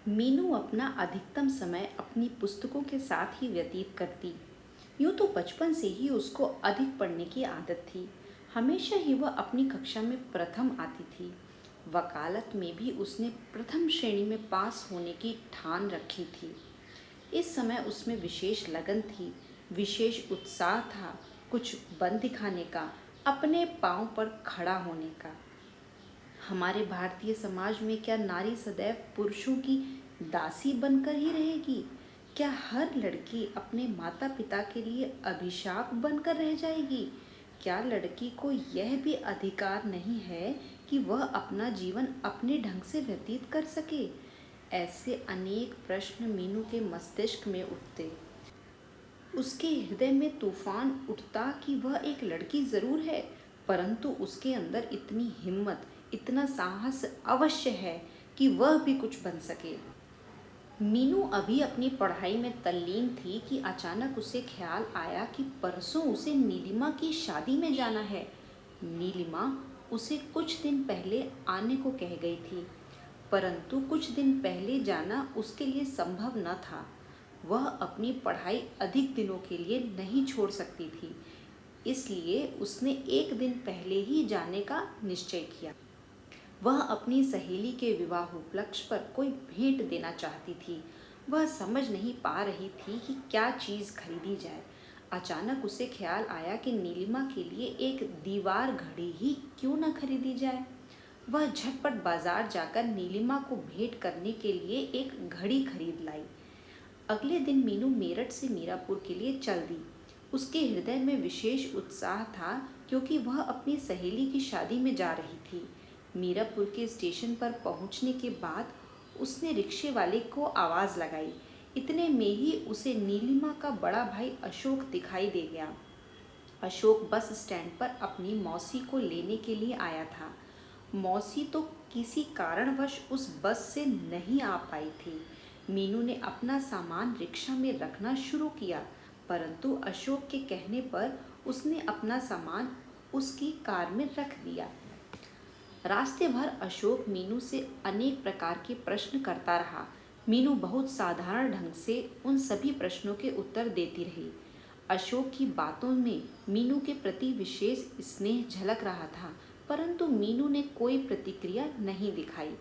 मीनू अपना अधिकतम समय अपनी पुस्तकों के साथ ही व्यतीत करती। यूँ तो बचपन से ही उसको अधिक पढ़ने की आदत थी। हमेशा ही वह अपनी कक्षा में प्रथम आती थी। वकालत में भी उसने प्रथम श्रेणी में पास होने की ठान रखी थी। इस समय उसमें विशेष लगन थी, विशेष उत्साह था, कुछ बन दिखाने का, अपने पाँव पर खड़ा होने का। हमारे भारतीय समाज में क्या नारी सदैव पुरुषों की दासी बनकर ही रहेगी? क्या हर लड़की अपने माता पिता के लिए अभिशाप बनकर रह जाएगी? क्या लड़की को यह भी अधिकार नहीं है कि वह अपना जीवन अपने ढंग से व्यतीत कर सके? ऐसे अनेक प्रश्न मीनू के मस्तिष्क में उठते। उसके हृदय में तूफान उठता कि वह एक लड़की जरूर है, परंतु उसके अंदर इतनी हिम्मत, इतना साहस अवश्य है कि वह भी कुछ बन सके। मीनू अभी अपनी पढ़ाई में तल्लीन थी कि अचानक उसे ख्याल आया कि परसों उसे नीलिमा की शादी में जाना है। नीलिमा उसे कुछ दिन पहले आने को कह गई थी, परंतु कुछ दिन पहले जाना उसके लिए संभव न था। वह अपनी पढ़ाई अधिक दिनों के लिए नहीं छोड़ सकती थी, इसलिए उसने एक दिन पहले ही जाने का निश्चय किया। वह अपनी सहेली के विवाह उपलक्ष्य पर कोई भेंट देना चाहती थी। वह समझ नहीं पा रही थी कि क्या चीज़ खरीदी जाए। अचानक उसे ख्याल आया कि नीलिमा के लिए एक दीवार घड़ी ही क्यों न खरीदी जाए। वह झटपट बाजार जाकर नीलिमा को भेंट करने के लिए एक घड़ी खरीद लाई। अगले दिन मीनू मेरठ से मीरापुर के लिए चल दी। उसके हृदय में विशेष उत्साह था, क्योंकि वह अपनी सहेली की शादी में जा रही थी। मीरापुर के स्टेशन पर पहुंचने के बाद उसने रिक्शे वाले को आवाज़ लगाई। इतने में ही उसे नीलिमा का बड़ा भाई अशोक दिखाई दे गया। अशोक बस स्टैंड पर अपनी मौसी को लेने के लिए आया था। मौसी तो किसी कारणवश उस बस से नहीं आ पाई थी। मीनू ने अपना सामान रिक्शा में रखना शुरू किया, परंतु अशोक के कहने पर उसने अपना सामान उसकी कार में रख दिया। रास्ते भर अशोक मीनू से अनेक प्रकार के प्रश्न करता रहा। मीनू बहुत साधारण ढंग से उन सभी प्रश्नों के उत्तर देती रही। अशोक की बातों में मीनू के प्रति विशेष स्नेह झलक रहा था, परंतु मीनू ने कोई प्रतिक्रिया नहीं दिखाई।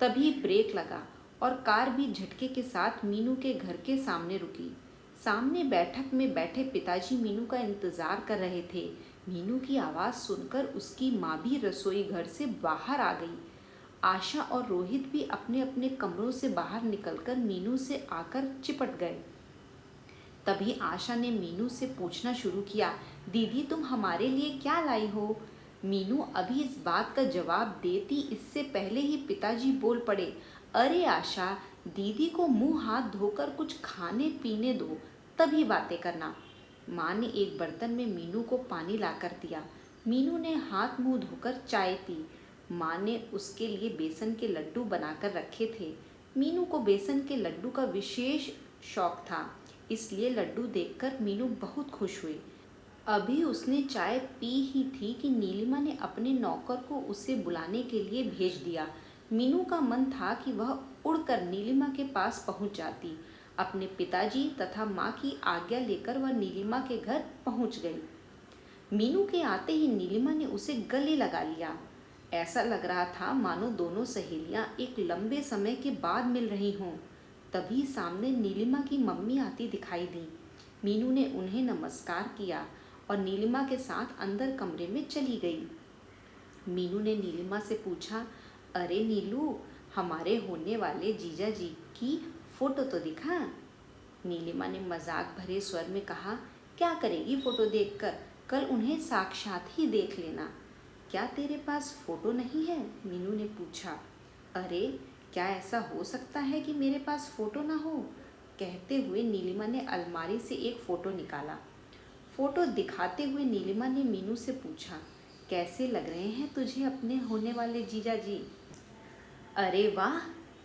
तभी ब्रेक लगा और कार भी झटके के साथ मीनू के घर के सामने रुकी। सामने बैठक में बैठे पिताजी मीनू का इंतजार कर रहे थे। मीनू की आवाज़ सुनकर उसकी माँ भी रसोई घर से बाहर आ गई। आशा और रोहित भी अपने अपने कमरों से बाहर निकलकर मीनू से आकर चिपट गए। तभी आशा ने मीनू से पूछना शुरू किया, दीदी तुम हमारे लिए क्या लाई हो? मीनू अभी इस बात का जवाब देती इससे पहले ही पिताजी बोल पड़े, अरे आशा, दीदी को मुंह हाथ धोकर कुछ खाने पीने दो, तभी बातें करना। माँ ने एक बर्तन में मीनू को पानी लाकर दिया। मीनू ने हाथ मुंह धोकर चाय पी। माँ ने उसके लिए बेसन के लड्डू बनाकर रखे थे। मीनू को बेसन के लड्डू का विशेष शौक था, इसलिए लड्डू देखकर मीनू बहुत खुश हुई। अभी उसने चाय पी ही थी कि नीलिमा ने अपने नौकर को उसे बुलाने के लिए भेज दिया। मीनू का मन था कि वह उड़कर नीलिमा के पास पहुंच जाती। अपने पिताजी तथा माँ की आज्ञा लेकर वह नीलिमा के घर पहुंच गई। मीनू के आते ही नीलिमा ने उसे गले लगा लिया। ऐसा लग रहा था मानो दोनों सहेलियां एक लंबे समय के बाद मिल रही हों। तभी सामने नीलिमा की मम्मी आती दिखाई दी। मीनू ने उन्हें नमस्कार किया और नीलिमा के साथ अंदर कमरे में चली गई। मीनू ने नीलिमा से पूछा, अरे नीलू, हमारे होने वाले जीजा जी की फोटो तो दिखा। नीलिमा ने मजाक भरे स्वर में कहा, क्या करेगी फोटो देखकर, कल उन्हें साक्षात ही देख लेना। क्या तेरे पास फोटो नहीं है? मीनू ने पूछा। अरे, क्या ऐसा हो सकता है कि मेरे पास फोटो ना हो? कहते हुए नीलिमा ने अलमारी से एक फोटो निकाला। फोटो दिखाते हुए नीलिमा ने मीनू से पूछा, कैसे लग रहे हैं तुझे अपने होने वाले जीजा जी? अरे वाह,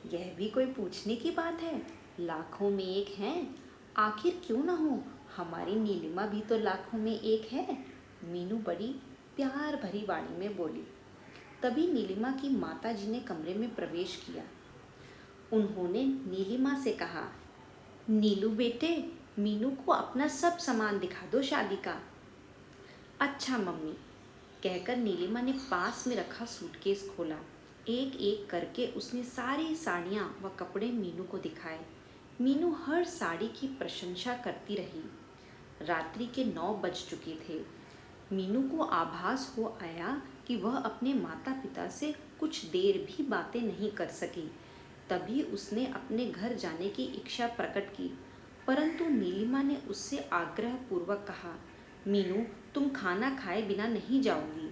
यह भी कोई पूछने की बात है। लाखों में एक हैं, आखिर क्यों ना हो, हमारी नीलिमा भी तो लाखों में एक है। मीनू बड़ी प्यार भरी वाणी में बोली। तभी नीलिमा की माता जी ने कमरे में प्रवेश किया। उन्होंने नीलिमा से कहा, नीलू बेटे, मीनू को अपना सब सामान दिखा दो शादी का। अच्छा मम्मी, कहकर नीलिमा ने पास में रखा सूटकेस खोला। एक एक करके उसने सारी साड़ियाँ व कपड़े मीनू को दिखाए। मीनू हर साड़ी की प्रशंसा करती रही। रात्रि के 9 बज चुके थे। मीनू को आभास हो आया कि वह अपने माता पिता से कुछ देर भी बातें नहीं कर सकी। तभी उसने अपने घर जाने की इच्छा प्रकट की, परंतु नीलिमा ने उससे आग्रहपूर्वक कहा, मीनू, तुम खाना खाए बिना नहीं जाओगी।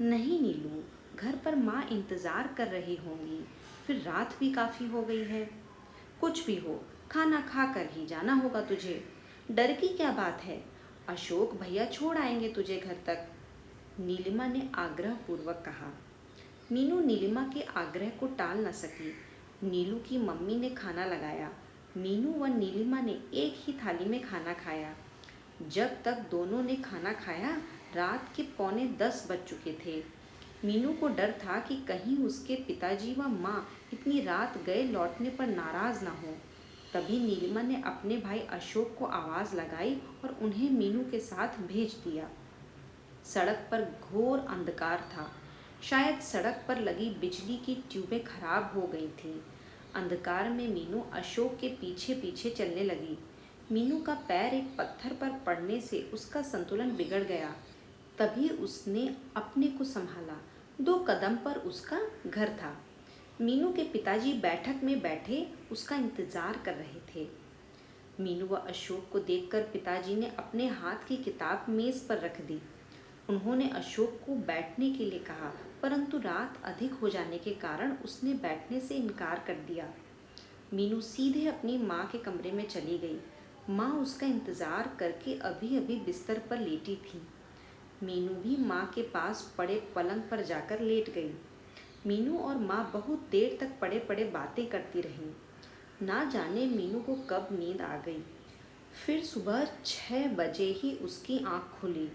नहीं नीलू, घर पर माँ इंतज़ार कर रही होंगी, फिर रात भी काफ़ी हो गई है। कुछ भी हो, खाना खा कर ही जाना होगा तुझे। डर की क्या बात है, अशोक भैया छोड़ आएंगे तुझे घर तक। नीलिमा ने आग्रहपूर्वक कहा। मीनू नीलिमा के आग्रह को टाल न सकी। नीलू की मम्मी ने खाना लगाया। मीनू व नीलिमा ने एक ही थाली में खाना खाया। जब तक दोनों ने खाना खाया, रात के 9:45 बज चुके थे। मीनू को डर था कि कहीं उसके पिताजी व माँ इतनी रात गए लौटने पर नाराज़ ना हो। तभी नीलिमा ने अपने भाई अशोक को आवाज़ लगाई और उन्हें मीनू के साथ भेज दिया। सड़क पर घोर अंधकार था। शायद सड़क पर लगी बिजली की ट्यूबें खराब हो गई थीं। अंधकार में मीनू अशोक के पीछे पीछे चलने लगी। मीनू का पैर एक पत्थर पर पड़ने से उसका संतुलन बिगड़ गया। तभी उसने अपने को संभाला। 2 कदम पर उसका घर था। मीनू के पिताजी बैठक में बैठे उसका इंतजार कर रहे थे। मीनू व अशोक को देखकर पिताजी ने अपने हाथ की किताब मेज़ पर रख दी। उन्होंने अशोक को बैठने के लिए कहा, परंतु रात अधिक हो जाने के कारण उसने बैठने से इनकार कर दिया। मीनू सीधे अपनी माँ के कमरे में चली गई। माँ उसका इंतज़ार करके अभी अभी बिस्तर पर लेटी थी। मीनू भी माँ के पास पड़े पलंग पर जाकर लेट गई। मीनू और माँ बहुत देर तक पड़े पड़े बातें करती रहीं। ना जाने मीनू को कब नींद आ गई। फिर सुबह 6 बजे ही उसकी आँख खुली।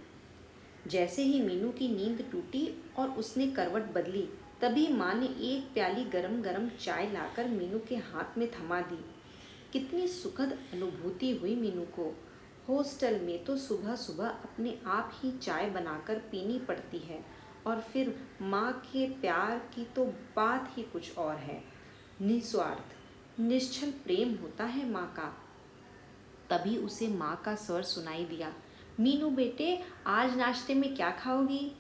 जैसे ही मीनू की नींद टूटी और उसने करवट बदली, तभी माँ ने एक प्याली गरम गरम चाय लाकर मीनू के हाथ में थमा दी। कितनी सुखद अनुभूति हुई मीनू को। हॉस्टल में तो सुबह सुबह अपने आप ही चाय बनाकर पीनी पड़ती है, और फिर माँ के प्यार की तो बात ही कुछ और है। निस्वार्थ निश्चल प्रेम होता है माँ का। तभी उसे माँ का स्वर सुनाई दिया, मीनू बेटे, आज नाश्ते में क्या खाओगी?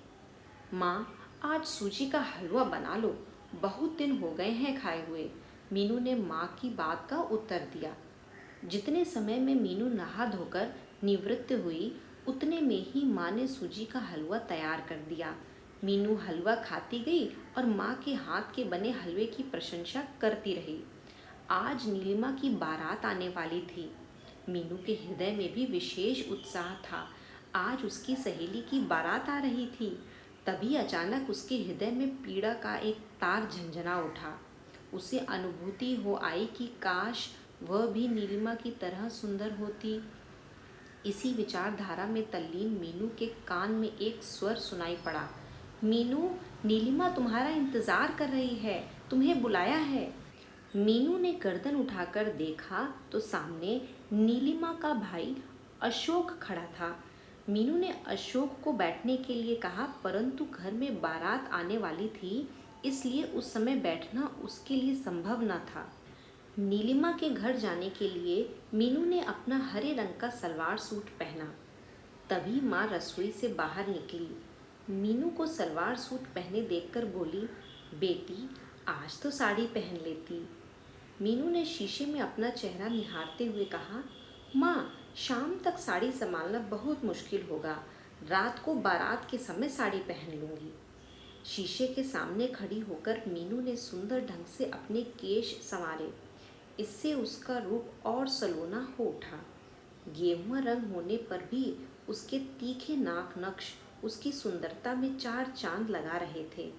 माँ, आज सूजी का हलवा बना लो, बहुत दिन हो गए हैं खाए हुए। मीनू ने माँ की बात का उत्तर दिया। जितने समय में मीनू नहा धोकर निवृत्त हुई, उतने में ही माँ ने सूजी का हलवा तैयार कर दिया। मीनू हलवा खाती गई और माँ के हाथ के बने हलवे की प्रशंसा करती रही। आज नीलिमा की बारात आने वाली थी। मीनू के हृदय में भी विशेष उत्साह था। आज उसकी सहेली की बारात आ रही थी। तभी अचानक उसके हृदय में पीड़ा का एक तार झंझना उठा। उसे अनुभूति हो आई कि काश वह भी नीलिमा की तरह सुंदर होती। इसी विचारधारा में तल्लीन मीनू के कान में एक स्वर सुनाई पड़ा, मीनू, नीलिमा तुम्हारा इंतजार कर रही है, तुम्हें बुलाया है। मीनू ने गर्दन उठाकर देखा तो सामने नीलिमा का भाई अशोक खड़ा था। मीनू ने अशोक को बैठने के लिए कहा, परंतु घर में बारात आने वाली थी, इसलिए उस समय बैठना उसके लिए संभव न था। नीलिमा के घर जाने के लिए मीनू ने अपना हरे रंग का सलवार सूट पहना। तभी माँ रसोई से बाहर निकली। मीनू को सलवार सूट पहने देखकर बोली, बेटी, आज तो साड़ी पहन लेती। मीनू ने शीशे में अपना चेहरा निहारते हुए कहा, माँ, शाम तक साड़ी संभालना बहुत मुश्किल होगा, रात को बारात के समय साड़ी पहन लूँगी। शीशे के सामने खड़ी होकर मीनू ने सुंदर ढंग से अपने केश संवारे। इससे उसका रूप और सलोना हो उठा। गेहुआ रंग होने पर भी उसके तीखे नाक नक्श उसकी सुंदरता में 4 चांद लगा रहे थे।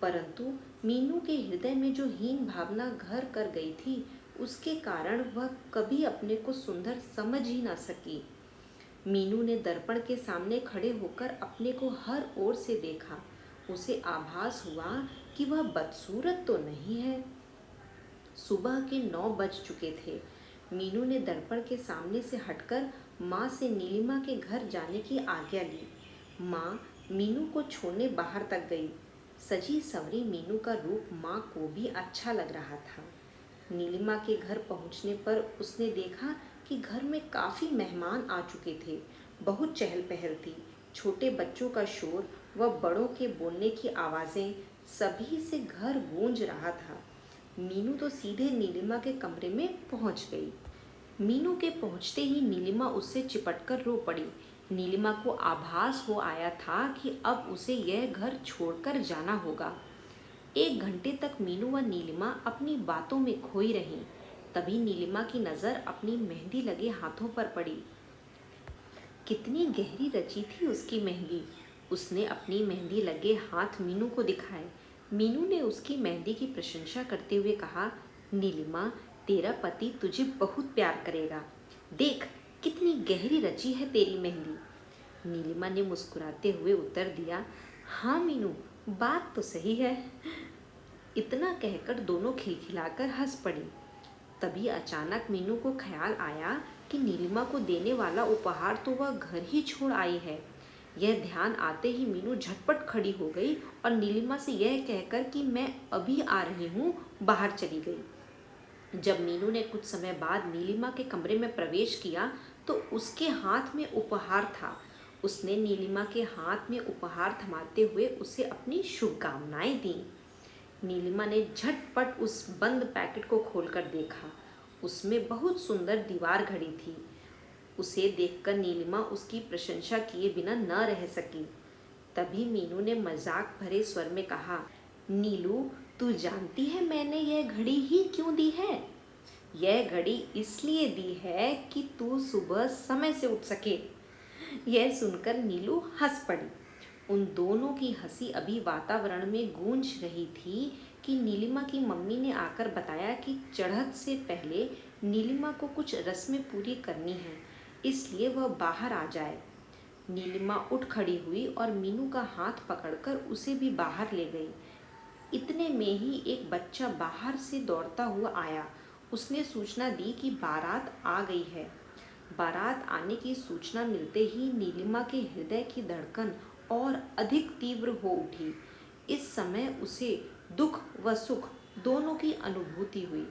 परंतु मीनू के हृदय में जो हीन भावना घर कर गई थी, उसके कारण वह कभी अपने को सुंदर समझ ही ना सकी। मीनू ने दर्पण के सामने खड़े होकर अपने को हर ओर से देखा। उसे आभास हुआ कि वह बदसूरत तो नहीं है। सुबह के 9 बज चुके थे। मीनू ने दर्पण के सामने से हटकर माँ से नीलिमा के घर जाने की आज्ञा ली। माँ मीनू को छोड़ने बाहर तक गई। सजी संवरी मीनू का रूप माँ को भी अच्छा लग रहा था। नीलिमा के घर पहुँचने पर उसने देखा कि घर में काफ़ी मेहमान आ चुके थे। बहुत चहल पहल थी। छोटे बच्चों का शोर व बड़ों के बोलने की आवाज़ें, सभी से घर गूंज रहा था। मीनू तो सीधे नीलिमा के कमरे में पहुंच गई। मीनू के पहुंचते ही नीलिमा उससे चिपटकर रो पड़ी। नीलिमा को आभास हो आया था कि अब उसे यह घर छोड़कर जाना होगा। 1 घंटे तक मीनू व नीलिमा अपनी बातों में खोई रहीं। तभी नीलिमा की नज़र अपनी मेहंदी लगे हाथों पर पड़ी। कितनी गहरी रची थी उसकी मेहंदी। उसने अपनी मेहंदी लगे हाथ मीनू को दिखाए। मीनू ने उसकी मेहंदी की प्रशंसा करते हुए कहा, नीलिमा, तेरा पति तुझे बहुत प्यार करेगा। देख कितनी गहरी रची है तेरी मेहंदी। नीलिमा ने मुस्कुराते हुए उत्तर दिया, हाँ मीनू, बात तो सही है। इतना कहकर दोनों खिलखिलाकर हंस पड़ी। तभी अचानक मीनू को ख्याल आया कि नीलिमा को देने वाला उपहार तो वह घर ही छोड़ आई है। यह ध्यान आते ही मीनू झटपट खड़ी हो गई और नीलिमा से यह कहकर कि मैं अभी आ रही हूँ, बाहर चली गई। जब मीनू ने कुछ समय बाद नीलिमा के कमरे में प्रवेश किया तो उसके हाथ में उपहार था। उसने नीलिमा के हाथ में उपहार थमाते हुए उसे अपनी शुभकामनाएं दी। नीलिमा ने झटपट उस बंद पैकेट को खोलकर देखा। उसमें बहुत सुंदर दीवार घड़ी थी। उसे देखकर नीलिमा उसकी प्रशंसा किए बिना न रह सकी। तभी मीनू ने मजाक भरे स्वर में कहा, नीलू, तू जानती है मैंने यह घड़ी ही क्यों दी है? यह घड़ी इसलिए दी है कि तू सुबह समय से उठ सके। यह सुनकर नीलू हंस पड़ी। उन दोनों की हंसी अभी वातावरण में गूंज रही थी कि नीलिमा की मम्मी ने आकर बताया कि चढ़त से पहले नीलिमा को कुछ रस्में पूरी करनी हैं, इसलिए वह बाहर आ जाए। नीलिमा उठ खड़ी हुई और मीनू का हाथ पकड़कर उसे भी बाहर ले गई। इतने में ही एक बच्चा बाहर से दौड़ता हुआ आया। उसने सूचना दी कि बारात आ गई है। बारात आने की सूचना मिलते ही नीलिमा के हृदय की धड़कन और अधिक तीव्र हो उठी। इस समय उसे दुख व सुख दोनों की अनुभूति हुई।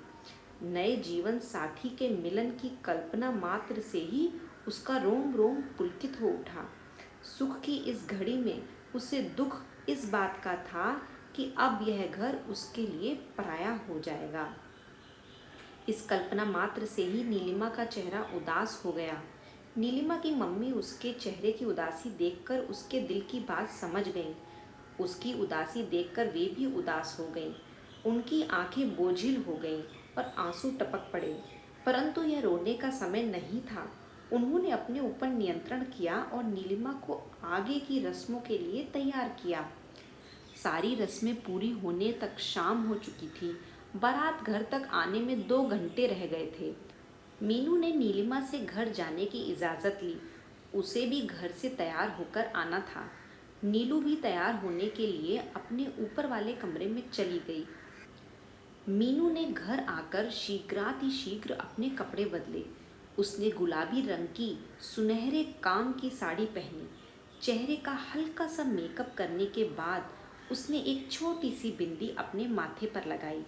नए जीवन साथी के मिलन की कल्पना मात्र से ही उसका रोम रोम पुलकित हो उठा। सुख की इस घड़ी में उसे दुख इस बात का था कि अब यह घर उसके लिए पराया हो जाएगा। इस कल्पना मात्र से ही नीलिमा का चेहरा उदास हो गया। नीलिमा की मम्मी उसके चेहरे की उदासी देखकर उसके दिल की बात समझ गईं। उसकी उदासी देखकर वे भी उदास हो गईं। उनकी आंखें बोझिल हो गईं और आंसू टपक पड़े। परंतु यह रोने का समय नहीं था। उन्होंने अपने ऊपर नियंत्रण किया और नीलिमा को आगे की रस्मों के लिए तैयार किया। सारी रस्में पूरी होने तक शाम हो चुकी थी। बारात घर तक आने में 2 घंटे रह गए थे। मीनू ने नीलिमा से घर जाने की इजाज़त ली। उसे भी घर से तैयार होकर आना था। नीलू भी तैयार होने के लिए अपने ऊपर वाले कमरे में चली गई। मीनू ने घर आकर शीघ्रातिशीघ्र अपने कपड़े बदले। उसने गुलाबी रंग की सुनहरे काम की साड़ी पहनी। चेहरे का हल्का सा मेकअप करने के बाद उसने एक छोटी सी बिंदी अपने माथे पर लगाई।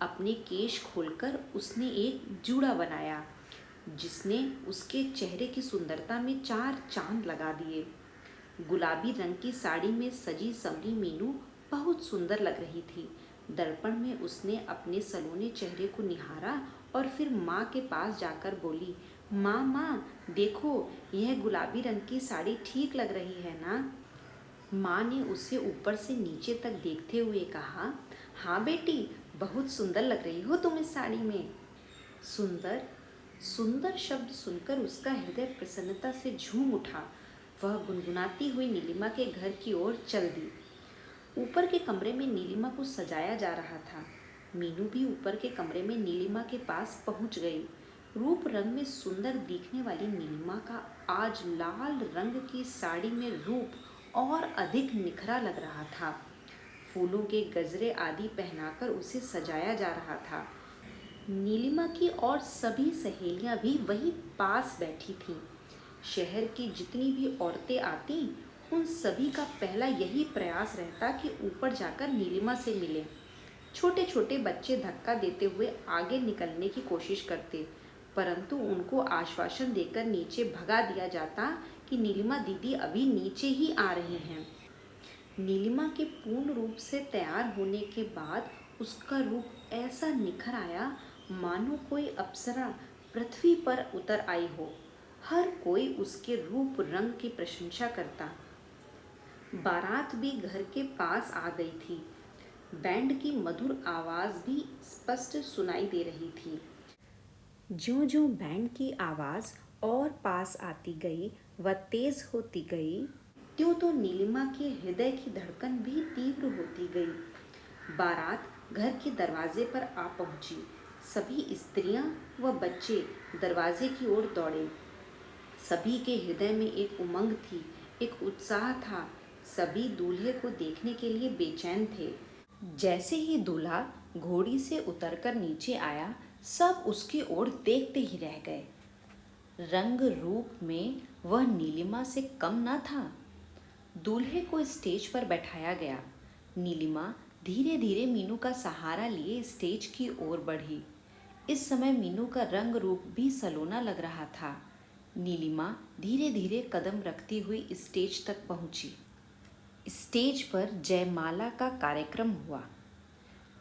अपने केश खोलकर उसने एक जूड़ा बनाया जिसने उसके चेहरे की सुंदरता में 4 चांद लगा दिए। गुलाबी रंग की साड़ी में सजी संवरी मीनू बहुत सुंदर लग रही थी। दर्पण में उसने अपने सलोने चेहरे को निहारा और फिर माँ के पास जाकर बोली, माँ माँ, देखो यह गुलाबी रंग की साड़ी ठीक लग रही है ना? माँ ने उसे ऊपर से नीचे तक देखते हुए कहा, हाँ बेटी, बहुत सुंदर लग रही हो तुम इस साड़ी में। सुंदर? सुंदर शब्द सुनकर उसका हृदय प्रसन्नता से झूम उठा। वह गुनगुनाती हुई नीलिमा के घर की ओर चल दी। ऊपर के कमरे में नीलिमा को सजाया जा रहा था। मीनू भी ऊपर के कमरे में नीलिमा के पास पहुंच गई। रूप रंग में सुंदर दिखने वाली नीलिमा का आज लाल रंग की साड़ी में रूप और अधिक निखरा लग रहा था। फूलों के गजरे आदि पहनाकर उसे सजाया जा रहा था। नीलिमा की और सभी सहेलियां भी वहीं पास बैठी थीं। शहर की जितनी भी औरतें आती, उन सभी का पहला यही प्रयास रहता कि ऊपर जाकर नीलिमा से मिलें। छोटे छोटे बच्चे धक्का देते हुए आगे निकलने की कोशिश करते, परंतु उनको आश्वासन देकर नीचे भगा दिया जाता कि नीलिमा दीदी अभी नीचे ही आ रही हैं। नीलिमा के पूर्ण रूप से तैयार होने के बाद उसका रूप ऐसा निखर आया मानो कोई अप्सरा पृथ्वी पर उतर आई हो। हर कोई उसके रूप रंग की प्रशंसा करता। बारात भी घर के पास आ गई थी। बैंड की मधुर आवाज़ भी स्पष्ट सुनाई दे रही थी। ज्यों-ज्यों बैंड की आवाज़ और पास आती गई व तेज होती गई, त्यों तो नीलिमा के हृदय की धड़कन भी तीव्र होती गई। बारात घर के दरवाजे पर आ पहुंची। सभी स्त्रियां व बच्चे दरवाजे की ओर दौड़े। सभी के हृदय में एक उमंग थी, एक उत्साह था। सभी दूल्हे को देखने के लिए बेचैन थे। जैसे ही दूल्हा घोड़ी से उतरकर नीचे आया, सब उसकी ओर देखते ही रह गए। रंग रूप में वह नीलिमा से कम न था। दूल्हे को स्टेज पर बैठाया गया। नीलिमा धीरे धीरे मीनू का सहारा लिए स्टेज की ओर बढ़ी। इस समय मीनू का रंग रूप भी सलोना लग रहा था। नीलिमा धीरे धीरे कदम रखती हुई स्टेज तक पहुंची। स्टेज पर जयमाला का कार्यक्रम हुआ।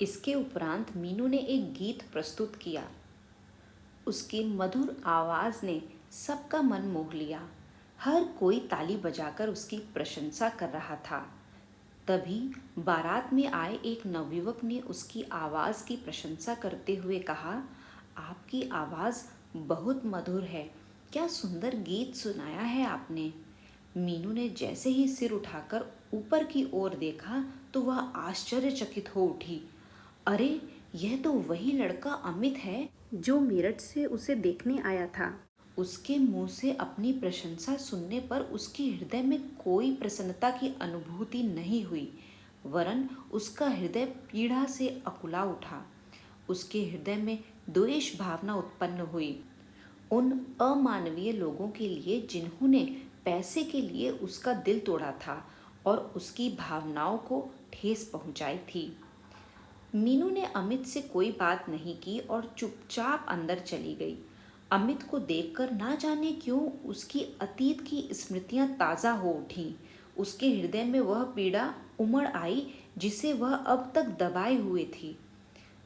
इसके उपरांत मीनू ने एक गीत प्रस्तुत किया। उसकी मधुर आवाज़ ने सबका मन मोह लिया। हर कोई ताली बजाकर उसकी प्रशंसा कर रहा था। तभी बारात में आए एक नवयुवक ने उसकी आवाज़ की प्रशंसा करते हुए कहा, आपकी आवाज़ बहुत मधुर है, क्या सुंदर गीत सुनाया है आपने। मीनू ने जैसे ही सिर उठाकर ऊपर की ओर देखा तो वह आश्चर्यचकित हो उठी। अरे, यह तो वही लड़का अमित है जो मेरठ से उसे देखने आया था। उसके मुंह से अपनी प्रशंसा सुनने पर उसके हृदय में कोई प्रसन्नता की अनुभूति नहीं हुई, वरन उसका हृदय पीड़ा से अकुला उठा। उसके हृदय में द्वेष भावना उत्पन्न हुई उन अमानवीय लोगों के लिए जिन्होंने पैसे के लिए उसका दिल तोड़ा था और उसकी भावनाओं को ठेस पहुंचाई थी। मीनू ने अमित से कोई बात नहीं की और चुपचाप अंदर चली गई। अमित को देखकर ना जाने क्यों उसकी अतीत की स्मृतियां ताज़ा हो उठीं। उसके हृदय में वह पीड़ा उमड़ आई जिसे वह अब तक दबाए हुए थी।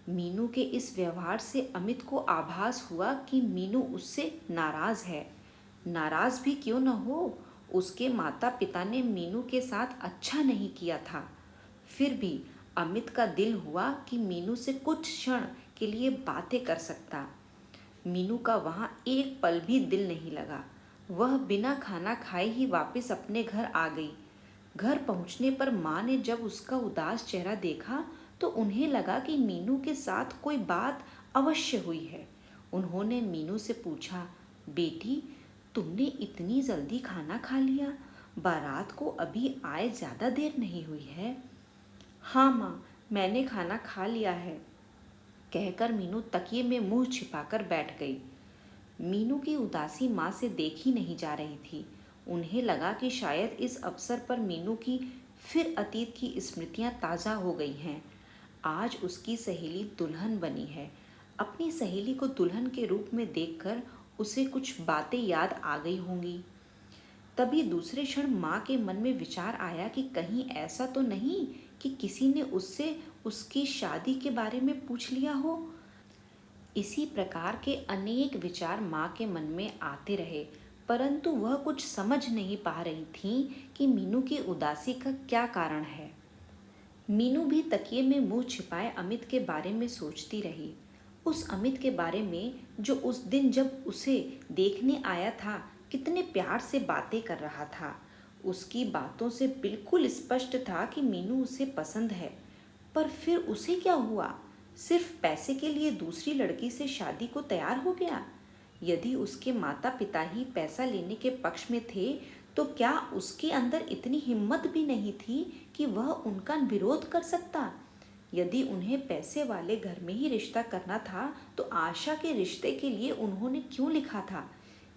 मीनू के इस व्यवहार से अमित को आभास हुआ कि मीनू उससे नाराज़ है। नाराज़ भी क्यों न हो, उसके माता पिता ने मीनू के साथ अच्छा नहीं किया था। फिर भी अमित का दिल हुआ कि मीनू से कुछ क्षण के लिए बातें कर सकता। मीनू का वहाँ एक पल भी दिल नहीं लगा। वह बिना खाना खाए ही वापस अपने घर आ गई। घर पहुँचने पर माँ ने जब उसका उदास चेहरा देखा तो उन्हें लगा कि मीनू के साथ कोई बात अवश्य हुई है। उन्होंने मीनू से पूछा, बेटी, तुमने इतनी जल्दी खाना खा लिया? बारात को अभी आए ज़्यादा देर नहीं हुई है। हाँ माँ, मैंने खाना खा लिया है, कहकर मीनू तकिए में मुंह छिपाकर बैठ गई। मीनू की उदासी माँ से देखी नहीं जा रही थी। उन्हें लगा कि शायद इस अवसर पर मीनू की फिर अतीत की स्मृतियाँ ताज़ा हो गई हैं। आज उसकी सहेली दुल्हन बनी है। अपनी सहेली को दुल्हन के रूप में देखकर उसे कुछ बातें याद आ गई होंगी। तभी दूसरे क्षण माँ के मन में विचार आया कि कहीं ऐसा तो नहीं कि किसी ने उससे उसकी शादी के बारे में पूछ लिया हो। इसी प्रकार के अनेक विचार माँ के मन में आते रहे, परंतु वह कुछ समझ नहीं पा रही थी कि मीनू की उदासी का क्या कारण है। मीनू भी तकिए में मुंह छिपाए अमित के बारे में सोचती रही। उस अमित के बारे में जो उस दिन जब उसे देखने आया था कितने प्यार से बातें कर रहा था। उसकी बातों से बिल्कुल स्पष्ट था कि मीनू उसे पसंद है। पर फिर उसे क्या हुआ? सिर्फ पैसे के लिए दूसरी लड़की से शादी को तैयार हो गया? यदि उसके माता पिता ही पैसा लेने के पक्ष में थे तो क्या उसके अंदर इतनी हिम्मत भी नहीं थी कि वह उनका विरोध कर सकता? यदि उन्हें पैसे वाले घर में ही रिश्ता करना था तो आशा के रिश्ते के लिए उन्होंने क्यों लिखा था?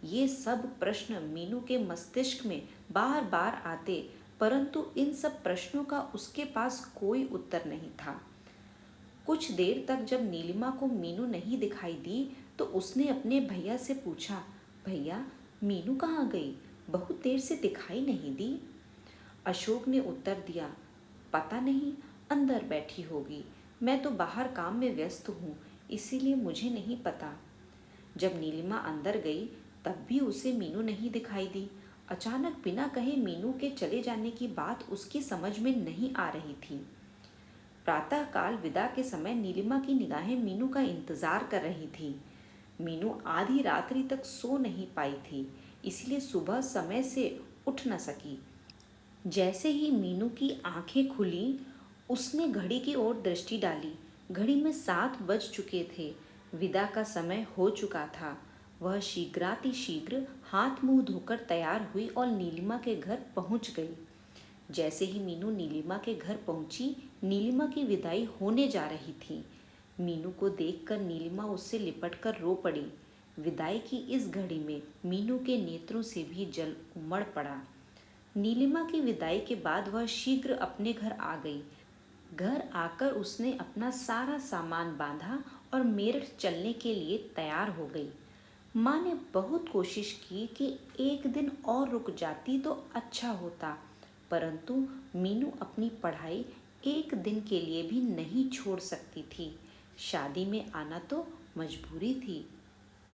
ये सब प्रश्न मीनू के मस्तिष्क में बार बार आते, परंतु इन सब प्रश्नों का उसके पास कोई उत्तर नहीं था। कुछ देर तक जब नीलिमा को मीनू नहीं दिखाई दी तो उसने अपने भैया से पूछा, भैया, मीनू कहाँ गई? बहुत देर से दिखाई नहीं दी। अशोक ने उत्तर दिया, पता नहीं, अंदर बैठी होगी। मैं तो बाहर काम में व्यस्त हूँ, इसीलिए मुझे नहीं पता। जब नीलिमा अंदर गई तब भी उसे मीनू नहीं दिखाई दी। अचानक बिना कहे मीनू के चले जाने की बात उसकी समझ में नहीं आ रही थी। प्रातःकाल विदा के समय नीलिमा की निगाहें मीनू का इंतजार कर रही थी। मीनू आधी रात्रि तक सो नहीं पाई थी, इसलिए सुबह समय से उठ न सकी। जैसे ही मीनू की आंखें खुली, उसने घड़ी की ओर दृष्टि डाली। घड़ी में 7 बज चुके थे। विदा का समय हो चुका था। वह शीघ्रातिशीघ्र हाथ मुंह धोकर तैयार हुई और नीलिमा के घर पहुंच गई। जैसे ही मीनू नीलिमा के घर पहुंची, नीलिमा की विदाई होने जा रही थी। मीनू को देखकर नीलिमा उससे लिपटकर रो पड़ी। विदाई की इस घड़ी में मीनू के नेत्रों से भी जल उमड़ पड़ा। नीलिमा की विदाई के बाद वह शीघ्र अपने घर आ गई। घर आकर उसने अपना सारा सामान बांधा और मेरठ चलने के लिए तैयार हो गई। माँ ने बहुत कोशिश की कि एक दिन और रुक जाती तो अच्छा होता, परंतु मीनू अपनी पढ़ाई एक दिन के लिए भी नहीं छोड़ सकती थी। शादी में आना तो मजबूरी थी।